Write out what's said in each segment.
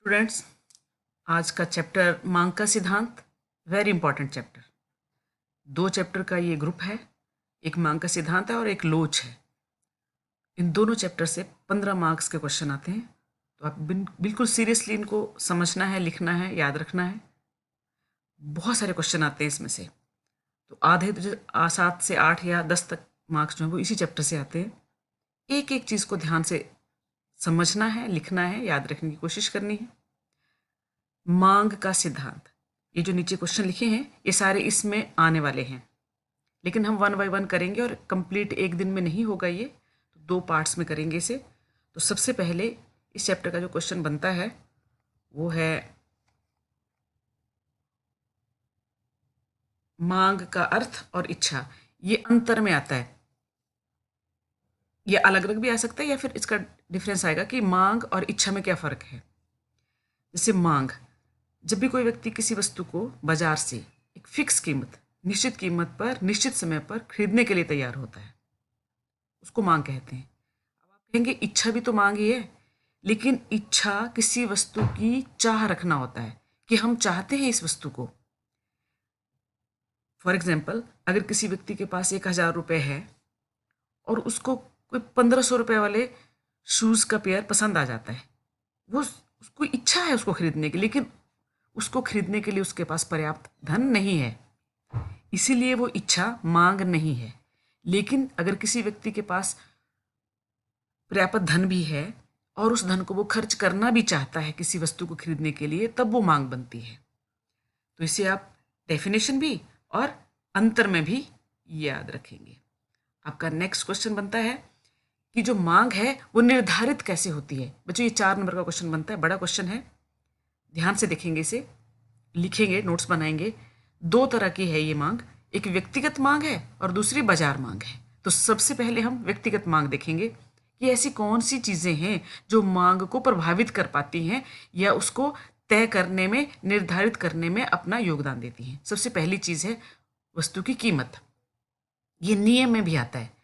Students, आज का chapter मांग का सिद्धांत, वेरी इंपॉर्टेंट चैप्टर। दो चैप्टर का ये ग्रुप है, एक मांग का सिद्धांत है और एक लोच है। इन दोनों चैप्टर से 15 मार्क्स के क्वेश्चन आते हैं, तो आप बिल्कुल सीरियसली इनको समझना है, लिखना है, याद रखना है। बहुत सारे क्वेश्चन आते हैं इसमें से, तो आधे तो 7 से 8 या 10 तक मार्क्स जो हैं वो इसी चैप्टर से आते हैं। एक एक चीज़ को ध्यान से समझना है, लिखना है, याद रखने की कोशिश करनी है। मांग का सिद्धांत, ये जो नीचे क्वेश्चन लिखे हैं ये सारे इसमें आने वाले हैं, लेकिन हम 1 बाय 1 करेंगे और कंप्लीट एक दिन में नहीं होगा ये, तो 2 पार्ट्स में करेंगे इसे। तो सबसे पहले इस चैप्टर का जो क्वेश्चन बनता है वो है मांग का अर्थ और इच्छा। ये अंतर में आता है, ये अलग अलग भी आ सकता है या फिर इसका डिफरेंस आएगा कि मांग और इच्छा में क्या फ़र्क है। जैसे मांग, जब भी कोई व्यक्ति किसी वस्तु को बाजार से एक फिक्स कीमत, निश्चित कीमत पर निश्चित समय पर खरीदने के लिए तैयार होता है, उसको मांग कहते हैं। अब आप कहेंगे इच्छा भी तो मांग ही है, लेकिन इच्छा किसी वस्तु की चाह रखना होता है कि हम चाहते हैं इस वस्तु को। फॉर एग्जाम्पल, अगर किसी व्यक्ति के पास 1,000 रुपये है और उसको कोई 1,500 रुपये वाले शूज़ का पेयर पसंद आ जाता है, वो उसको इच्छा है उसको खरीदने की, लेकिन उसको खरीदने के लिए उसके पास पर्याप्त धन नहीं है, इसीलिए वो इच्छा मांग नहीं है। लेकिन अगर किसी व्यक्ति के पास पर्याप्त धन भी है और उस धन को वो खर्च करना भी चाहता है किसी वस्तु को खरीदने के लिए, तब वो मांग बनती है। तो इसे आप डेफिनेशन भी और अंतर में भी याद रखेंगे। आपका नेक्स्ट क्वेश्चन बनता है कि जो मांग है वो निर्धारित कैसे होती है। बच्चों, ये 4 नंबर का क्वेश्चन बनता है, बड़ा क्वेश्चन है, ध्यान से देखेंगे, इसे लिखेंगे, नोट्स बनाएंगे। 2 तरह की है ये मांग, एक व्यक्तिगत मांग है और दूसरी बाजार मांग है। तो सबसे पहले हम व्यक्तिगत मांग देखेंगे कि ऐसी कौन सी चीज़ें हैं जो मांग को प्रभावित कर पाती हैं या उसको तय करने में, निर्धारित करने में अपना योगदान देती हैं। सबसे पहली चीज़ है वस्तु की कीमत। ये नियम में भी आता है,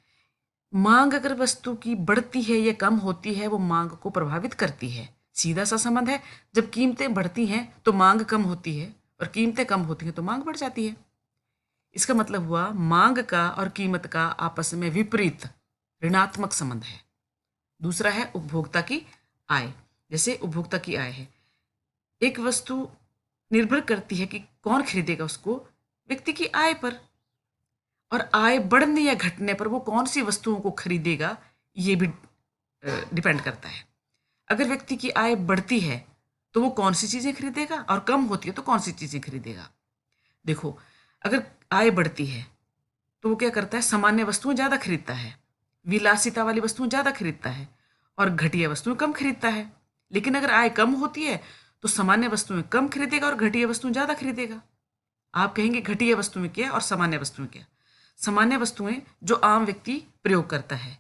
मांग अगर वस्तु की बढ़ती है या कम होती है वो मांग को प्रभावित करती है। सीधा सा संबंध है, जब कीमतें बढ़ती हैं तो मांग कम होती है और कीमतें कम होती हैं तो मांग बढ़ जाती है। इसका मतलब हुआ मांग का और कीमत का आपस में विपरीत ऋणात्मक संबंध है। दूसरा है उपभोक्ता की आय। जैसे उपभोक्ता की आय है, एक वस्तु निर्भर करती है कि कौन खरीदेगा उसको व्यक्ति की आय पर, और आय बढ़ने या घटने पर वो कौन सी वस्तुओं को खरीदेगा ये भी डिपेंड करता है। अगर व्यक्ति की आय बढ़ती है तो वो कौन सी चीज़ें खरीदेगा और कम होती है तो कौन सी चीज़ें खरीदेगा। देखो, अगर आय बढ़ती है तो वो क्या करता है, सामान्य वस्तुएं ज़्यादा खरीदता है, विलासिता वाली वस्तुएं ज़्यादा खरीदता है और घटिया वस्तुएं कम खरीदता है। लेकिन अगर आय कम होती है तो सामान्य वस्तुएं कम खरीदेगा और घटिया वस्तुएं ज़्यादा खरीदेगा। आप कहेंगे घटिया वस्तुएं क्या और सामान्य वस्तुएं क्या। सामान्य वस्तुएं जो आम व्यक्ति प्रयोग करता है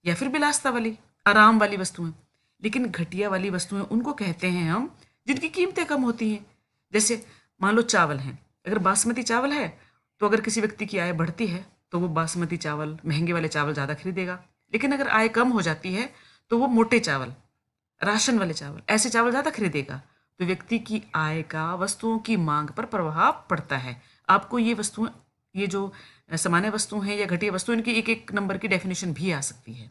या फिर विलासिता वाली, आराम वाली वस्तुएं। लेकिन घटिया वाली वस्तुएं उनको कहते हैं हम जिनकी कीमतें कम होती हैं। जैसे मान लो चावल है, अगर बासमती चावल है तो अगर किसी व्यक्ति की आय बढ़ती है तो वो बासमती चावल, महंगे वाले चावल ज़्यादा खरीदेगा। लेकिन अगर आय कम हो जाती है तो वो मोटे चावल, राशन वाले चावल, ऐसे चावल ज़्यादा खरीदेगा। तो व्यक्ति की आय का वस्तुओं की मांग पर प्रभाव पड़ता है। आपको ये वस्तुएं, ये जो सामान्य वस्तु हैं या घटिया वस्तु, इनकी एक एक नंबर की डेफिनेशन भी आ सकती है।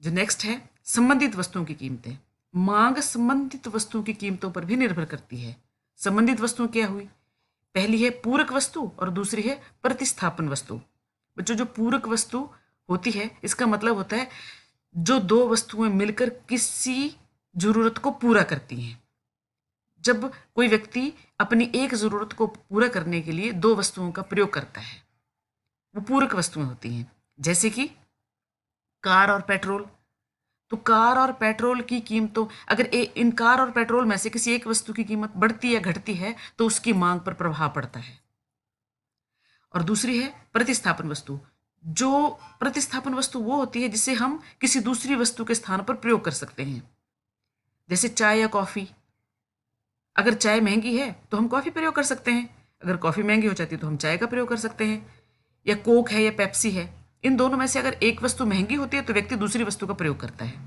जो नेक्स्ट है संबंधित वस्तुओं की कीमतें। मांग संबंधित वस्तुओं की कीमतों पर भी निर्भर करती है। संबंधित वस्तुएं क्या हुई, पहली है पूरक वस्तु और दूसरी है प्रतिस्थापन वस्तु। बच्चों, जो पूरक वस्तु होती है इसका मतलब होता है जो 2 वस्तुएं मिलकर किसी जरूरत को पूरा करती हैं। जब कोई व्यक्ति अपनी एक जरूरत को पूरा करने के लिए 2 वस्तुओं का प्रयोग करता है, वो पूरक वस्तुएं होती हैं। जैसे कि कार और पेट्रोल। तो कार और पेट्रोल की कीमतों, अगर इन कार और पेट्रोल में से किसी एक वस्तु की कीमत बढ़ती या घटती है तो उसकी मांग पर प्रभाव पड़ता है। और दूसरी है प्रतिस्थापन वस्तु। जो प्रतिस्थापन वस्तु वो होती है जिसे हम किसी दूसरी वस्तु के स्थान पर प्रयोग कर सकते हैं। जैसे चाय या कॉफ़ी, अगर चाय महंगी है तो हम कॉफ़ी प्रयोग कर सकते हैं, अगर कॉफ़ी महंगी हो जाती है तो हम चाय का प्रयोग कर सकते हैं। या कोक है या पेप्सी है, इन दोनों में से अगर एक वस्तु महंगी होती है तो व्यक्ति दूसरी वस्तु का प्रयोग करता है।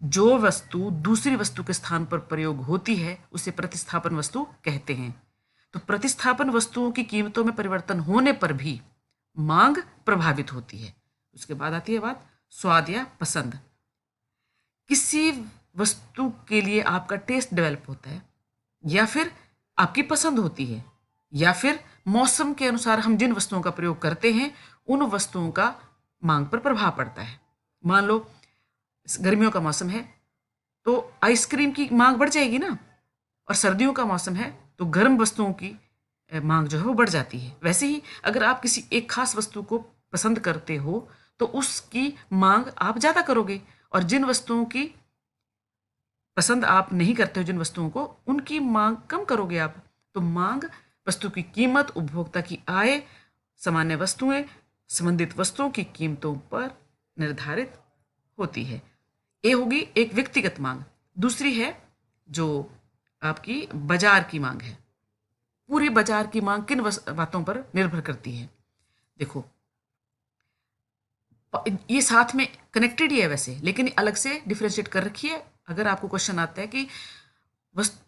जो वस्तु दूसरी वस्तु के स्थान पर प्रयोग होती है उसे प्रतिस्थापन वस्तु कहते हैं। तो प्रतिस्थापन वस्तुओं की कीमतों में परिवर्तन होने पर भी मांग प्रभावित होती है। उसके बाद आती है बात स्वाद या पसंद। किसी वस्तु के लिए आपका टेस्ट डेवलप होता है, या फिर आपकी पसंद होती है, या फिर मौसम के अनुसार हम जिन वस्तुओं का प्रयोग करते हैं उन वस्तुओं का मांग पर प्रभाव पड़ता है। मान लो गर्मियों का मौसम है तो आइसक्रीम की मांग बढ़ जाएगी ना, और सर्दियों का मौसम है तो गर्म वस्तुओं की मांग जो है वो बढ़ जाती है। वैसे ही अगर आप किसी एक खास वस्तु को पसंद करते हो तो उसकी मांग आप ज़्यादा करोगे, और जिन वस्तुओं की पसंद आप नहीं करते हो, जिन वस्तुओं को, उनकी मांग कम करोगे आप। तो मांग, वस्तु की कीमत, उपभोक्ता की आय, सामान्य वस्तुएं संबंधित वस्तुओं की कीमतों पर निर्धारित होती है। ये होगी एक व्यक्तिगत मांग। दूसरी है जो आपकी बाजार की मांग है। पूरी बाजार की मांग किन बातों पर निर्भर करती है? देखो, ये साथ में कनेक्टेड ही है वैसे, लेकिन अलग से डिफ्रेंशिएट कर रखी है। अगर आपको क्वेश्चन आता है कि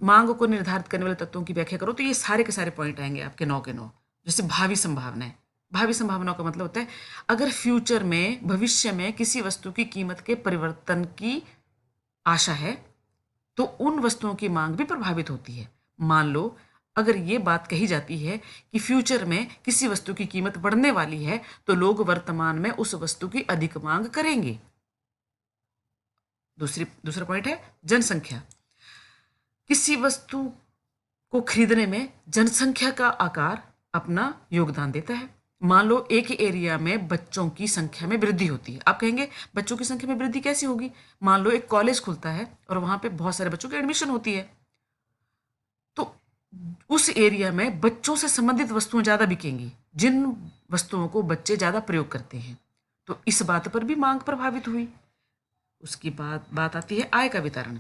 मांग को निर्धारित करने वाले तत्वों की व्याख्या करो, तो ये सारे के सारे पॉइंट आएंगे आपके 9 के 9। जैसे भावी संभावनाएं। भावी संभावनाओं का मतलब होता है अगर फ्यूचर में, भविष्य में किसी वस्तु की कीमत के परिवर्तन की आशा है तो उन वस्तुओं की मांग भी प्रभावित होती है। मान लो अगर ये बात कही जाती है कि फ्यूचर में किसी वस्तु की कीमत बढ़ने वाली है तो लोग वर्तमान में उस वस्तु की अधिक मांग करेंगे। दूसरा पॉइंट है जनसंख्या। किसी वस्तु को खरीदने में जनसंख्या का आकार अपना योगदान देता है। मान लो एक एरिया में बच्चों की संख्या में वृद्धि होती है। आप कहेंगे बच्चों की संख्या में वृद्धि कैसी होगी? मान लो एक कॉलेज खुलता है और वहां पे बहुत सारे बच्चों की एडमिशन होती है, तो उस एरिया में बच्चों से संबंधित वस्तुएं ज्यादा बिकेंगी, जिन वस्तुओं को बच्चे ज्यादा प्रयोग करते हैं। तो इस बात पर भी मांग प्रभावित हुई। उसकी बात आती है आय का वितरण।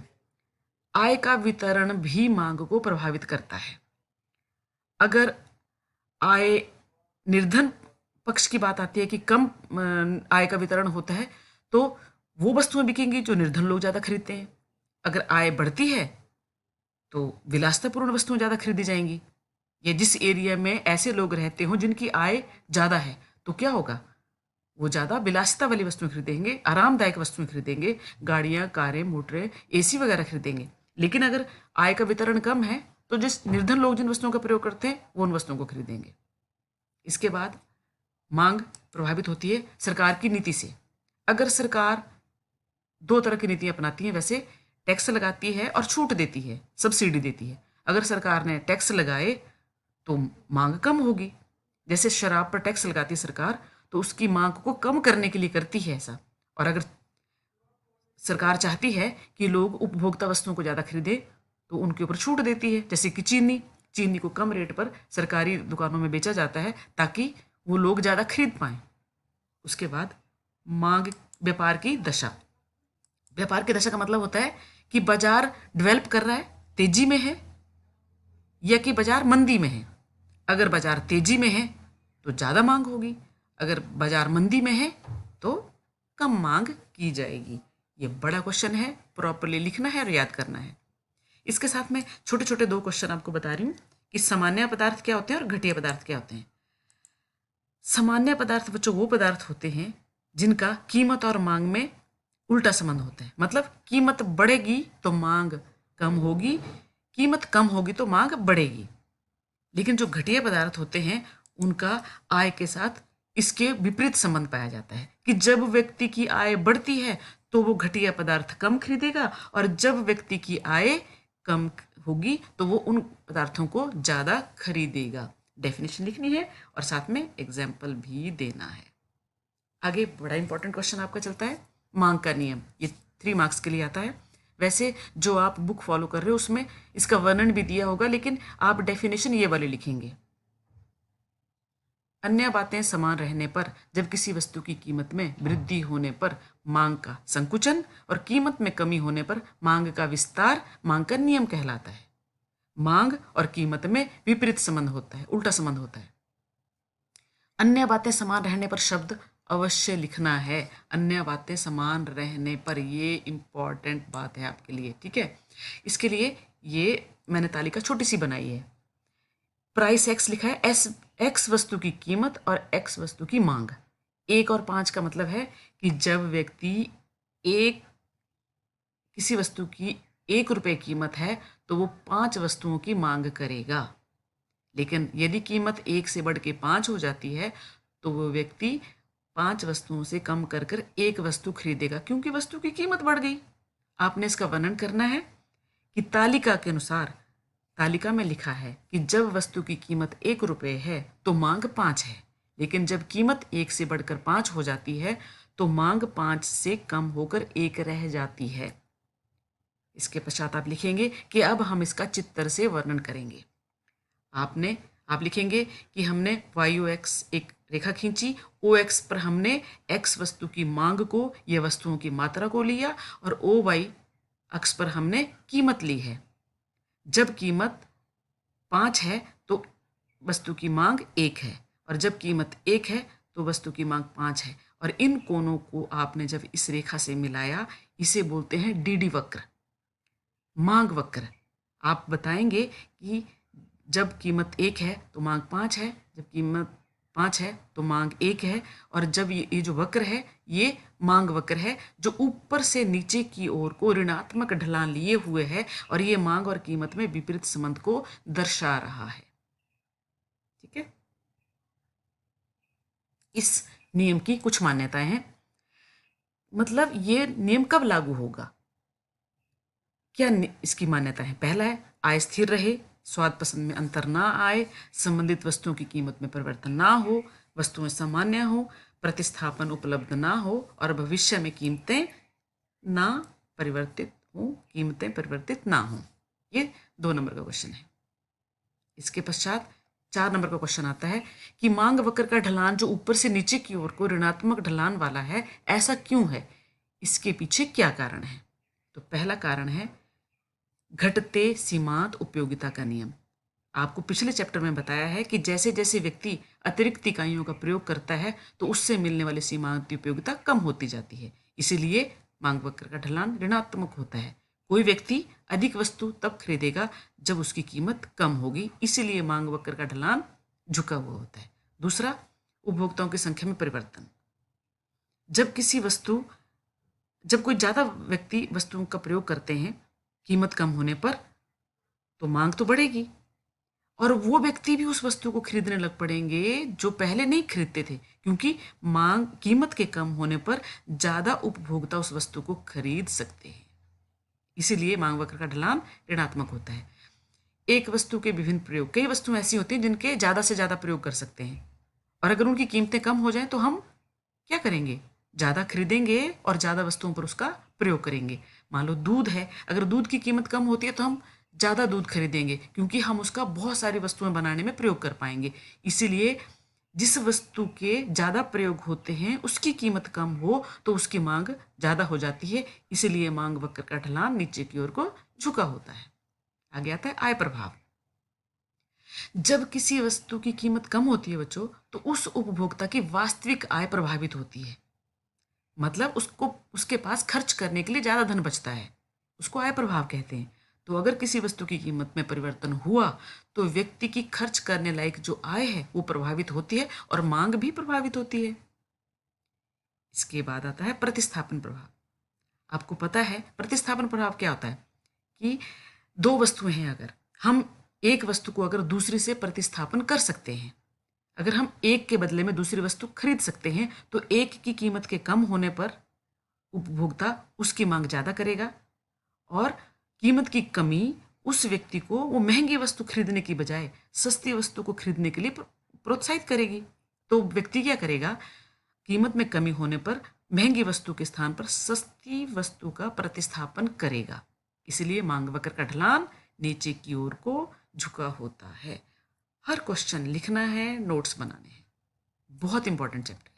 आय का वितरण भी मांग को प्रभावित करता है। अगर आय, निर्धन पक्ष की बात आती है कि कम आय का वितरण होता है तो वो वस्तुएं बिकेंगी जो निर्धन लोग ज्यादा खरीदते हैं। अगर आय बढ़ती है तो विलासितापूर्ण वस्तुएं ज्यादा खरीदी जाएंगी। या जिस एरिया में ऐसे लोग रहते हो जिनकी आय ज्यादा है तो क्या होगा? वो ज्यादा विलासिता वाली वस्तुएं खरीदेंगे, आरामदायक वस्तुएं खरीदेंगे, गाड़ियां, कारें, मोटरें, एसी वगैरह खरीदेंगे। लेकिन अगर आय का वितरण कम है तो जिस निर्धन लोग जिन वस्तुओं का प्रयोग करते हैं वो उन वस्तुओं को खरीदेंगे। इसके बाद मांग प्रभावित होती है सरकार की नीति से। अगर सरकार 2 तरह की नीति अपनाती है वैसे, टैक्स लगाती है और छूट देती है, सब्सिडी देती है। अगर सरकार ने टैक्स लगाए तो मांग कम होगी। जैसे शराब पर टैक्स लगाती है सरकार तो उसकी मांग को कम करने के लिए करती है ऐसा। और अगर सरकार चाहती है कि लोग उपभोक्ता वस्तुओं को ज़्यादा खरीदे तो उनके ऊपर छूट देती है। जैसे कि चीनी को कम रेट पर सरकारी दुकानों में बेचा जाता है ताकि वो लोग ज़्यादा खरीद पाएं। उसके बाद मांग, व्यापार की दशा। व्यापार की दशा का मतलब होता है कि बाजार डेवलप कर रहा है, तेजी में है, या कि बाजार मंदी में है। अगर बाजार तेजी में है तो ज़्यादा मांग होगी, अगर बाजार मंदी में है तो कम मांग की जाएगी। ये बड़ा क्वेश्चन है, प्रॉपर्ली लिखना है और याद करना है। इसके साथ में छोटे छोटे 2 क्वेश्चन आपको बता रही हूँ कि सामान्य पदार्थ क्या होते हैं और घटिया पदार्थ क्या होते हैं। सामान्य पदार्थ बच्चों वो पदार्थ होते हैं जिनका कीमत और मांग में उल्टा संबंध होता है। मतलब कीमत बढ़ेगी तो मांग कम होगी, कीमत कम होगी तो मांग बढ़ेगी। लेकिन जो घटिया पदार्थ होते हैं उनका आय के साथ इसके विपरीत संबंध पाया जाता है कि जब व्यक्ति की आय बढ़ती है तो वो घटिया पदार्थ कम खरीदेगा, और जब व्यक्ति की आय कम होगी तो वो उन पदार्थों को ज़्यादा खरीदेगा। डेफिनेशन लिखनी है और साथ में एग्जाम्पल भी देना है। आगे बड़ा इंपॉर्टेंट क्वेश्चन आपका चलता है मांग का नियम। ये 3 मार्क्स के लिए आता है। वैसे जो आप बुक फॉलो कर रहे हो उसमें इसका वर्णन भी दिया होगा, लेकिन आप डेफिनेशन ये वाले लिखेंगे। अन्य बातें समान रहने पर जब किसी वस्तु की कीमत में वृद्धि होने पर मांग का संकुचन और कीमत में कमी होने पर मांग का विस्तार मांग का नियम कहलाता है। मांग और कीमत में विपरीत संबंध होता है, उल्टा संबंध होता है। अन्य बातें समान रहने पर शब्द अवश्य लिखना है, अन्य बातें समान रहने पर। ये इम्पॉर्टेंट बात है आपके लिए, ठीक है। इसके लिए ये मैंने तालिका छोटी सी बनाई है। प्राइस एक्स लिखा है, एस एक्स वस्तु की कीमत और एक्स वस्तु की मांग। 1 और 5 का मतलब है कि जब व्यक्ति एक किसी वस्तु की 1 रुपये कीमत है तो वो 5 वस्तुओं की मांग करेगा। लेकिन यदि कीमत 1 से बढ़ के 5 हो जाती है तो वो व्यक्ति 5 वस्तुओं से कम कर कर एक वस्तु खरीदेगा, क्योंकि वस्तु की कीमत बढ़ गई। आपने इसका वर्णन करना है कि तालिका के अनुसार, तालिका में लिखा है कि जब वस्तु की कीमत 1 रुपये है तो मांग 5 है, लेकिन जब कीमत 1 से बढ़कर 5 हो जाती है तो मांग 5 से कम होकर 1 रह जाती है। इसके पश्चात आप लिखेंगे कि अब हम इसका चित्र से वर्णन करेंगे। आप लिखेंगे कि हमने वाई एक्स एक रेखा खींची, ओ एक्स पर हमने एक्स वस्तु की मांग को, यह वस्तुओं की मात्रा को लिया, और ओ वाई अक्ष पर हमने कीमत ली है। जब कीमत 5 है तो वस्तु की मांग 1 है, और जब कीमत 1 है तो वस्तु की मांग 5 है। और इन कोणों को आपने जब इस रेखा से मिलाया, इसे बोलते हैं डीडी वक्र, मांग वक्र। आप बताएंगे कि जब कीमत 1 है तो मांग 5 है, जब कीमत 5 है तो मांग 1 है, और जब ये जो वक्र है ये मांग वक्र है जो ऊपर से नीचे की ओर को ऋणात्मक ढलान लिए हुए है, और ये मांग और कीमत में विपरीत संबंध को दर्शा रहा है, ठीक है। इस नियम की कुछ मान्यताएं हैं। मतलब ये नियम कब लागू होगा, क्या इसकी मान्यता है? पहला है, आय स्थिर रहे, स्वाद पसंद में अंतर ना आए, संबंधित वस्तुओं की कीमत में परिवर्तन ना हो, वस्तुएं सामान्य हो, प्रतिस्थापन उपलब्ध ना हो, और भविष्य में कीमतें परिवर्तित ना हो। ये 2 नंबर का क्वेश्चन है। इसके पश्चात 4 नंबर का क्वेश्चन आता है कि मांग वक्र का ढलान जो ऊपर से नीचे की ओर को ऋणात्मक ढलान वाला है, ऐसा क्यों है, इसके पीछे क्या कारण है? तो पहला कारण है घटते सीमांत उपयोगिता का नियम। आपको पिछले चैप्टर में बताया है कि जैसे जैसे व्यक्ति अतिरिक्त इकाइयों का प्रयोग करता है तो उससे मिलने वाली सीमांत उपयोगिता कम होती जाती है, इसीलिए मांग वक्र का ढलान ऋणात्मक होता है। कोई व्यक्ति अधिक वस्तु तब खरीदेगा जब उसकी कीमत कम होगी, इसीलिए मांग वक्र का ढलान झुका हुआ होता है। दूसरा, उपभोक्ताओं की संख्या में परिवर्तन। जब कोई ज़्यादा व्यक्ति वस्तुओं का प्रयोग करते हैं कीमत कम होने पर, तो मांग तो बढ़ेगी, और वो व्यक्ति भी उस वस्तु को खरीदने लग पड़ेंगे जो पहले नहीं खरीदते थे, क्योंकि कीमत के कम होने पर ज़्यादा उपभोक्ता उस वस्तु को खरीद सकते हैं। इसीलिए मांग वक्र का ढलान ऋणात्मक होता है। एक वस्तु के विभिन्न प्रयोग, कई वस्तुएं ऐसी होती हैं जिनके ज़्यादा से ज़्यादा प्रयोग कर सकते हैं, और अगर उनकी कीमतें कम हो जाएं तो हम क्या करेंगे? ज़्यादा खरीदेंगे और ज़्यादा वस्तुओं पर उसका प्रयोग करेंगे। मान लो दूध है, अगर दूध की कीमत कम होती है तो हम ज़्यादा दूध खरीदेंगे, क्योंकि हम उसका बहुत सारी वस्तुएं बनाने में प्रयोग कर पाएंगे। इसीलिए जिस वस्तु के ज़्यादा प्रयोग होते हैं उसकी कीमत कम हो तो उसकी मांग ज़्यादा हो जाती है, इसीलिए मांग वक्र का ढलान नीचे की ओर को झुका होता है। आगे आता है आय प्रभाव। जब किसी वस्तु की कीमत कम होती है बच्चों, तो उस उपभोक्ता की वास्तविक आय प्रभावित होती है। मतलब उसके पास खर्च करने के लिए ज़्यादा धन बचता है, उसको आय प्रभाव कहते हैं। तो अगर किसी वस्तु की कीमत में परिवर्तन हुआ तो व्यक्ति की खर्च करने लायक जो आय है वो प्रभावित होती है, और मांग भी प्रभावित होती है। इसके बाद आता है प्रतिस्थापन प्रभाव। आपको पता है प्रतिस्थापन प्रभाव क्या होता है कि 2 वस्तुएं हैं, अगर हम एक वस्तु को अगर दूसरे से प्रतिस्थापन कर सकते हैं, अगर हम एक के बदले में दूसरी वस्तु खरीद सकते हैं, तो एक की कीमत के कम होने पर उपभोक्ता उसकी मांग ज़्यादा करेगा, और कीमत की कमी उस व्यक्ति को वो महंगी वस्तु खरीदने की बजाय सस्ती वस्तु को खरीदने के लिए प्रोत्साहित करेगी। तो व्यक्ति क्या करेगा? कीमत में कमी होने पर महंगी वस्तु के स्थान पर सस्ती वस्तु का प्रतिस्थापन करेगा। इसलिए मांग वक्र का ढलान नीचे की ओर को झुका होता है। हर क्वेश्चन लिखना है, नोट्स बनाने हैं। बहुत इंपॉर्टेंट चैप्टर।